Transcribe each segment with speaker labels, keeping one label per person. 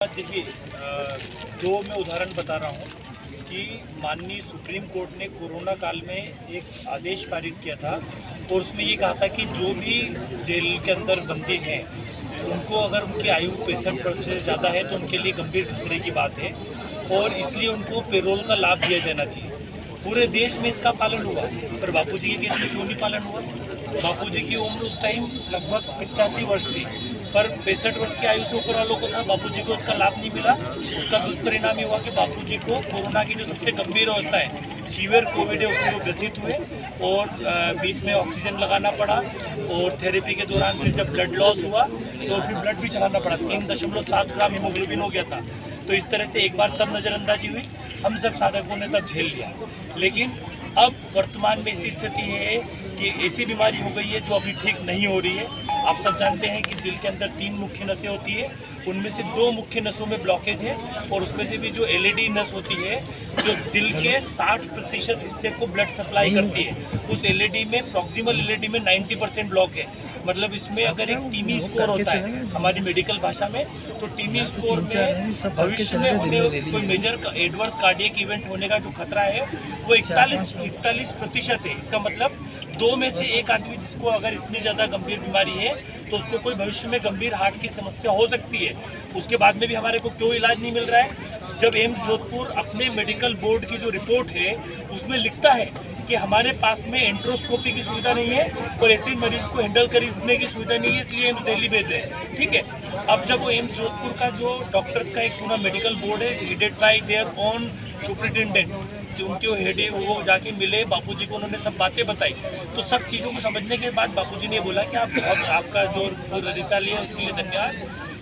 Speaker 1: देखिए, दो मैं उदाहरण बता रहा हूँ कि माननीय सुप्रीम कोर्ट ने कोरोना काल में एक आदेश पारित किया था और उसमें ये कहा था कि जो भी जेल के अंदर बंदी हैं उनको अगर उनकी आयु 65 वर्ष से ज़्यादा है तो उनके लिए गंभीर खतरे की बात है और इसलिए उनको पेरोल का लाभ दिया जाना चाहिए। पूरे देश में इसका पालन हुआ, पर बापूजी के केस में क्यों नहीं पालन हुआ? बापूजी की उम्र उस टाइम लगभग 85 वर्ष थी, पर 65 वर्ष की आयु से ऊपर वालों को था, बापूजी को उसका लाभ नहीं मिला। उसका दुष्परिणाम ये हुआ कि बापूजी को कोरोना की जो सबसे गंभीर अवस्था है, सीवियर कोविड है, उससे वो ग्रसित हुए और बीच में ऑक्सीजन लगाना पड़ा और थेरेपी के दौरान फिर जब ब्लड लॉस हुआ तो फिर ब्लड भी चढ़ाना पड़ा। 3.7 ग्राम हीमोग्लोबिन हो गया था। तो इस तरह से एक बार तब नज़रअंदाजी हुई, हम सब साधकों ने तब झेल लिया। लेकिन अब वर्तमान में ऐसी स्थिति है कि ऐसी बीमारी हो गई है जो अभी ठीक नहीं हो रही है। आप सब जानते हैं कि दिल के अंदर 3 मुख्य नसें होती है, उनमें से 2 मुख्य नसों में ब्लॉकेज है और उसमें से भी जो एलईडी नस होती है जो दिल के 60% हिस्से को ब्लड सप्लाई करती है, उस एलईडी में प्रॉक्सिमल एलईडी में 90% ब्लॉक है। मतलब इसमें अगर एक टीमी स्कोर होता है हमारी मेडिकल भाषा में, तो टीमी स्कोर में भविष्य में हमें कोई मेजर एडवर्स कार्डियक इवेंट होने का जो खतरा है वो 41% है। इसका मतलब 2 में से 1 आदमी जिसको अगर इतनी ज़्यादा गंभीर बीमारी है तो उसको कोई भविष्य में गंभीर हार्ट की समस्या हो सकती है। उसके बाद में भी हमारे को क्यों इलाज नहीं मिल रहा है? जब एम्स जोधपुर अपने मेडिकल बोर्ड की जो रिपोर्ट है उसमें लिखता है कि हमारे पास में एंट्रोस्कोपी की सुविधा नहीं है और ऐसे मरीज को हैंडल करने की सुविधा नहीं है, इसलिए एम्स दिल्ली भेज रहे हैं। ठीक है, अब जब वो एम्स जोधपुर का जो डॉक्टर्स का एक पूरा मेडिकल बोर्ड है headed by their own superintendent, जो उनके हेड है वो जाके मिले बापूजी को, उन्होंने सब बातें बताई। तो सब चीज़ों को समझने के बाद बापूजी ने बोला कि आपका जो हृदयता लिया उसके लिए धन्यवाद,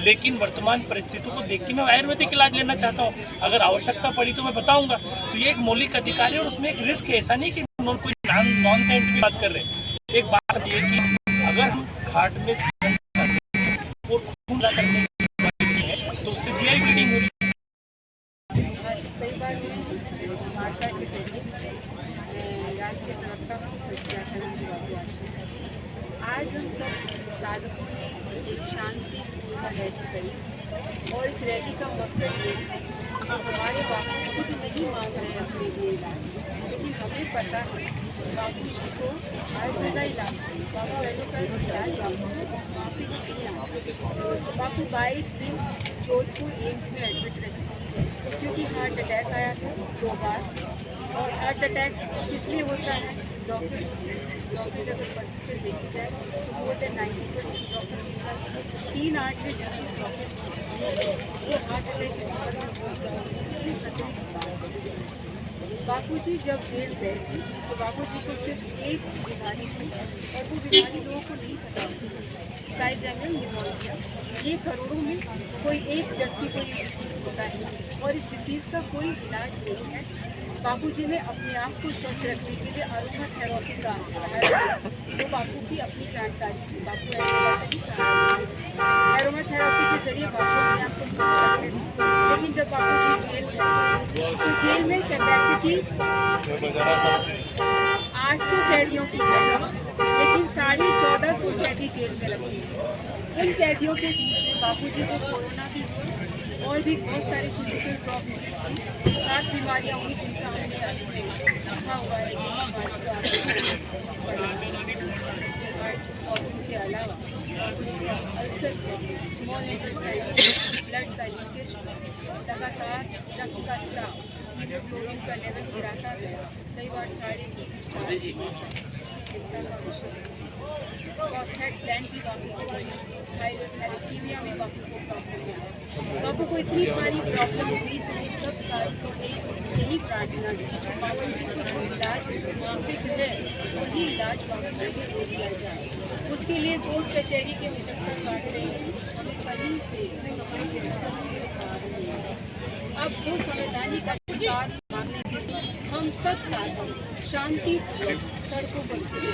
Speaker 1: लेकिन वर्तमान परिस्थितियों को देख के मैं आयुर्वेदिक इलाज लेना चाहता हूँ। अगर आवश्यकता पड़ी तो मैं बताऊंगा। तो ये एक मौलिक अधिकार है और उसमें एक रिस्क है। ऐसा नहीं कि कोई नॉन साइंटिफिक बात कर रहे हैं। एक बात ये कि अगर हम हार्ट में और खून ला करने है तो उससे जीआई ब्लीडिंग हो रही है।
Speaker 2: कई बार वार्ता के जरिए राष्ट्रीय प्रवक्ता आज हम सब साधकों ने एक शांति रैली करी और इस रैली का मकसद ये है कि हमारे बापू खुद नहीं मांग रहे हैं अपने लिए इलाज, लेकिन हमें पता है बापू जी को आयुर्वेदा इलाज बापू एलोपैथ इलाज बापू माफी नहीं। बापू 22 दिन जोधपुर एम्स में एडमिट रहे क्योंकि हार्ट अटैक आया था 2 बार। और हार्ट अटैक इसलिए होता है, डॉक्टर जब परसेंटेज देखी जाए तो मोर देन 90% डॉक्टर 3 आर्टरी जिसकी ब्लॉकेज वो हार्ट अटैक बापूजी जब जेल गए थे तो बापूजी को सिर्फ एक बीमारी थी और वो बीमारी लोगों को नहीं पता होती, ट्राइजेमियल निमोनिया। ये करोड़ों में कोई एक व्यक्ति को ये डिसीज़ होता है और इस डिसीज़ का कोई इलाज नहीं है। बापूजी ने अपने आप को स्वस्थ रखने के लिए अरोमा थेरेपी का सहारा लिया। वो बापू की अपनी जानकारी थी, बापू अरोमा थेरेपी के जरिए बापू अपने आप को स्वस्थ रखते थे। लेकिन जब बापूजी जेल गए तो जेल में कैपेसिटी 800 कैदियों की है, लेकिन 1450 कैदी जेल में लगे। उन कैदियों के बीच में बापूजी को कोरोना भी और भी बहुत सारे फिजिकल प्रॉब्लम्स थी, 7 बीमारियाँ हुई जिनका हमने रखा हुआ है। के अलावा अल्सर, स्मॉल इंटेस्टाइन, ब्लड का लीकेज, लगातार रक्त का स्राव, हीमोग्लोबिन का लेवल गिराता गया, कई बार 3.5 प्रोस्टेट ग्लैंड की बापू को थैलेसीमिया में बापू को प्रॉब्लम है। बापू को इतनी सारी प्रॉब्लम हुई तो ये सब सारी को यही प्रार्थना की जो बापू जी को जो इलाज माफिक है वही इलाज बापू जी को दे दिया जाए। उसके लिए कोर्ट कचहरी के मुचक्कर काट रहे हैं, हमें कहीं से सहारा नहीं है। अब वो संवैधानिक अधिकार मांगने के लिए हम सब साथ शांति सड़कों पर उतरे।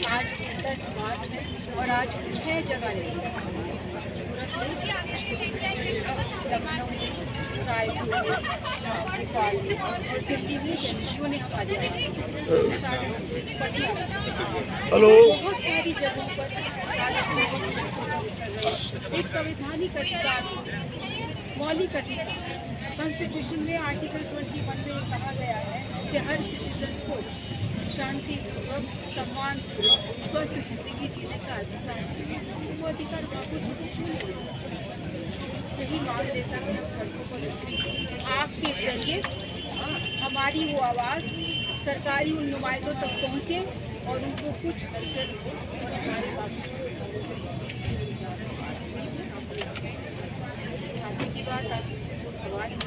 Speaker 2: आज 10 मार्च है और आज 6 जगह सूरत में, लखनऊ में, रायपुर में, भोपाल में और दिल्ली में जनशो ने हमारे बहुत सारी जगहों पर एक संवैधानिक अधिकार मौलिक अधिकार। कॉन्स्टिट्यूशन में आर्टिकल 21 में ये कहा गया है कि हर सिटीजन को शांतिपूर्वक, सम्मानपूर्वक, स्वस्थ जिंदगी जीने का अधिकार है। वो अधिकार बापू जी को क्यों नहीं मिला? यही मांग लेकर हम सड़कों पर उतरे। आपके जरिए हमारी वो आवाज़ सरकारी उन नुमाइंदों तक पहुँचे और उनको कुछ हलचल हो और हमारे बापू जी को की बात आपसे जो सवाल है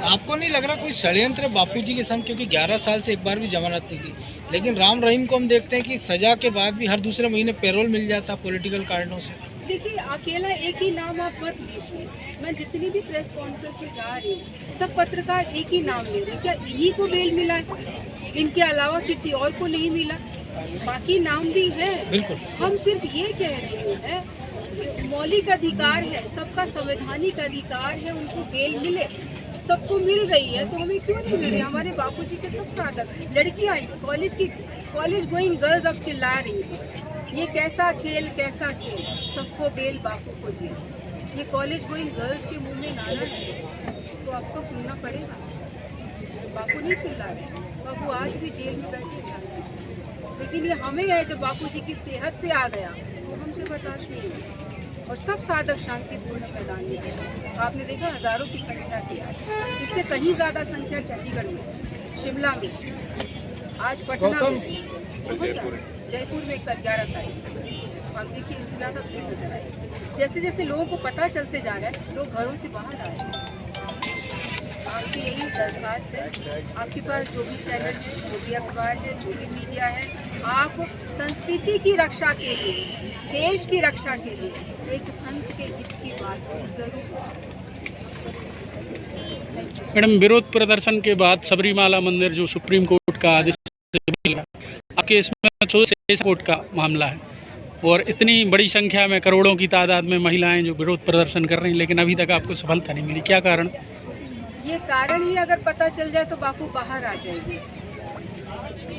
Speaker 3: आपको नहीं लग रहा कोई षड्यंत्र बापूजी के संग, क्योंकि 11 साल से एक बार भी जमानत नहीं थी, लेकिन राम रहीम को हम देखते हैं कि सजा के बाद भी हर दूसरे महीने पैरोल मिल जाता पॉलिटिकल कारणों से।
Speaker 2: देखिए, अकेला एक ही नाम आप मत लीजिए। मैं जितनी भी प्रेस कॉन्फ्रेंस में जा रही हूँ, सब पत्रकार एक ही नाम ले रहे हैं। क्या इन्हीं को बेल मिला है? इनके अलावा किसी और को नहीं मिला? बाकी नाम भी है।
Speaker 3: बिल्कुल,
Speaker 2: हम सिर्फ ये कह रहे हैं, मौलिक अधिकार है, सबका संवैधानिक अधिकार है, उनको बेल मिले। सबको मिल रही है तो हमें क्यों नहीं मिल रही? हमारे बापूजी के सब साधक लड़कियां कॉलेज गोइंग गर्ल्स अब चिल्ला रही हैं, ये कैसा खेल, कैसा खेल, सबको बेल, बापू को जेल। ये कॉलेज गोइंग गर्ल्स के मुंह में नारा है तो आपको सुनना पड़ेगा। बापू नहीं चिल्ला रहे, बापू आज भी जेल में बैठे जाते हैं, लेकिन ये हमें है जब बापू जी की सेहत पे आ गया तो हमसे बर्दाश्त नहीं हुआ। और सब साधक शांतिपूर्ण मैदान में गए। आपने देखा हजारों की संख्या थी आज, इससे कहीं ज़्यादा संख्या चंडीगढ़ में, शिमला में, आज पटना में, जयपुर में कल 11 तारीख। आप देखिए इससे ज़्यादा भीड़ नजर आई। जैसे जैसे लोगों को पता चलते जा रहा है, लोग घरों से बाहर आ रहे हैं। आपसे यही दरख्वास्त है, आपके पास जो भी चैनल है, जो भी अखबार है, जो भी मीडिया है, आप संस्कृति की रक्षा के लिए, देश की रक्षा के लिए एक संत के हित की बात जरूर।
Speaker 4: मैडम, विरोध प्रदर्शन के बाद सबरीमाला मंदिर जो सुप्रीम कोर्ट का आदेश मिला, आपके इसमें सुप्रीम कोर्ट का मामला है और इतनी बड़ी संख्या में, करोड़ों की तादाद में महिलाएं जो विरोध प्रदर्शन कर रही हैं, लेकिन अभी तक आपको सफलता नहीं मिली, क्या कारण?
Speaker 2: ये कारण ही अगर पता चल जाए तो बापू बाहर आ जाएंगे।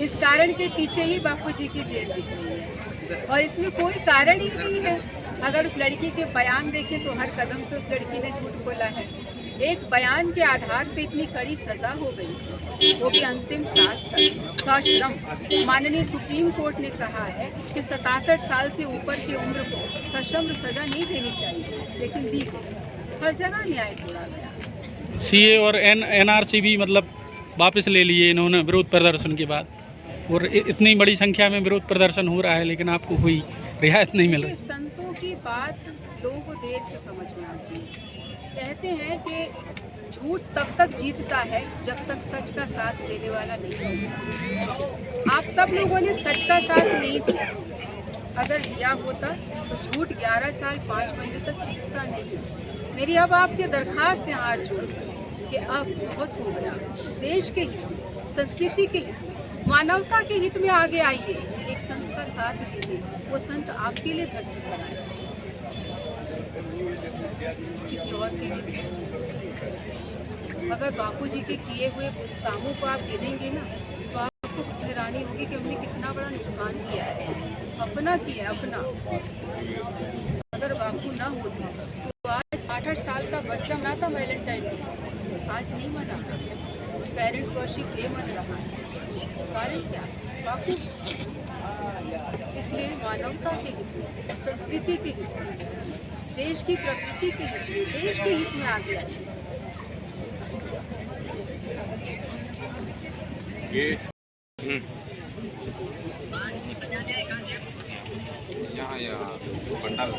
Speaker 2: इस कारण के पीछे ही बापू जी की जेल दिख रही है और इसमें कोई कारण ही नहीं है। अगर उस लड़की के बयान देखें तो हर कदम पे उस लड़की ने झूठ बोला है। एक बयान के आधार पे इतनी कड़ी सजा हो गई, वो भी अंतिम सांस तक, सश्रम। माननीय सुप्रीम कोर्ट ने कहा है कि 67 साल से ऊपर की उम्र को सश्रम सजा नहीं देनी चाहिए, लेकिन दी गई। हर जगह न्याय तोड़ा गया।
Speaker 4: सीए और एनआरसी भी मतलब वापस ले लिए इन्होंने विरोध प्रदर्शन के बाद, और इतनी बड़ी संख्या में विरोध प्रदर्शन हो रहा है, लेकिन आपको कोई रियायत नहीं मिल रही।
Speaker 2: संतों की बात लोगों को देर से समझ में आती है। कहते हैं कि झूठ तब तक जीतता है जब तक सच का साथ देने वाला नहीं होता। आप सब लोगों ने सच का साथ नहीं दिया। अगर दिया होता तो झूठ 11 साल 5 महीने तक जीतता नहीं। मेरी अब आपसे दरखास्त है हाथ जोड़कर कि अब बहुत हो गया। देश के हित, संस्कृति के हित, मानवता के हित में आगे आइए, एक संत का साथ दीजिए। वो संत आपके लिए धरती पर आए, किसी और के लिए। अगर बापूजी के किए हुए कामों को आप गिनेंगे ना तो आपको हैरानी होगी कि हमने कितना बड़ा नुकसान किया है, अपना किया अपना। अगर बापू ना होते तो आज 8-8 साल का बच्चा मनाता वैलेंटाइन डे, आज नहीं मना। पेरेंट्स वर्शिप डे मन रहा है। कारण क्या? बापू। इसलिए मानवता के हित में, संस्कृति के हित में, देश की प्रकृति के हित में, देश के हित में आगे आए।
Speaker 5: यहाँ पंडाल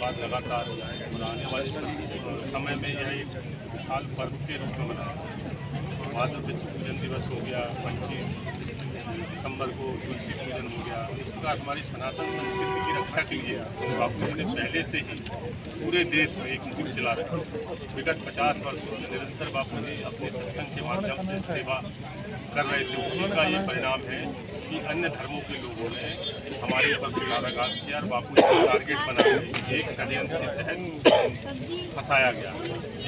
Speaker 6: बात लगातार आने वाले समय में यह एक विशाल पर्व के रूप में मनाया। माधव पूजन दिवस हो गया, 25 दिसंबर को तुलसी पूजन हो गया। इस प्रकार हमारी सनातन संस्कृति की रक्षा के लिए बापू जी ने पहले से ही पूरे देश में एक मुहिम चला रखी। विगत 50 वर्षों से निरंतर बापू जी अपने सत्संग के माध्यम से सेवा कर रहे थे। उसी का ये परिणाम है कि अन्य धर्मों के लोगों ने हमारे ऊपर गुलागात किया और बापू जी को टारगेट बनाकर एक षड्यंत्र के तहत फंसाया गया।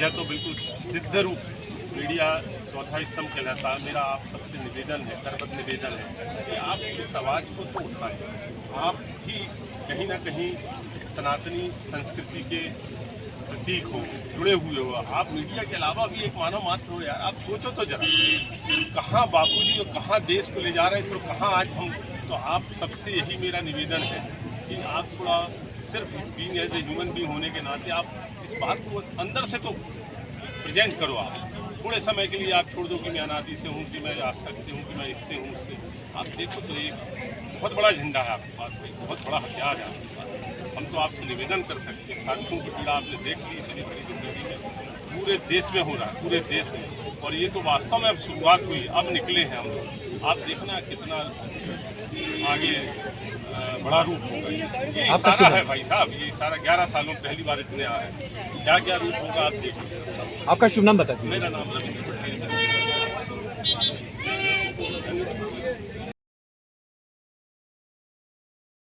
Speaker 6: यह तो बिल्कुल सिद्ध रूप मीडिया चौथा स्तंभ कहलाता है। मेरा आप सबसे निवेदन है, करबद्ध निवेदन है कि आप इस आवाज़ को तो उठाएं। आप भी कहीं ना कहीं सनातनी संस्कृति के प्रतीक हो, जुड़े हुए हो। आप मीडिया के अलावा भी एक मानव मात्र हो यार। आप सोचो तो जरा, कहाँ बापूजी और कहाँ देश को ले जा रहे थे और कहाँ आज हम। तो आप सबसे यही मेरा निवेदन है कि आप थोड़ा सिर्फ being as a human being होने के नाते आप इस बात को अंदर से तो प्रेजेंट करो। आप थोड़े समय के लिए आप छोड़ दो कि मैं अनादि से हूँ, कि मैं आज तक से हूँ, कि मैं इससे हूँ, उससे। आप देखो तो एक बहुत बड़ा झंडा है आपके पास, एक बहुत बड़ा हथियार है आपके पास। हम तो आपसे निवेदन कर सकते हैं। साथियों की पीड़ा आपने देख ली इतनी बड़ी जिंदगी में, पूरे देश में हो रहा है, पूरे देश में। और ये तो वास्तव में अब शुरुआत हुई, अब निकले हैं हम लोग। आप देखना कितना आगे बड़ा रूप होगा। ये इशारा है भाई साहब, ये इशारा 11 सालों पहली बार इतने आ रहे हैं। क्या क्या रूप होगा आप देखिए।
Speaker 5: आपका शुभ नाम बता दीजिए।
Speaker 6: मेरा नाम रविंद्र।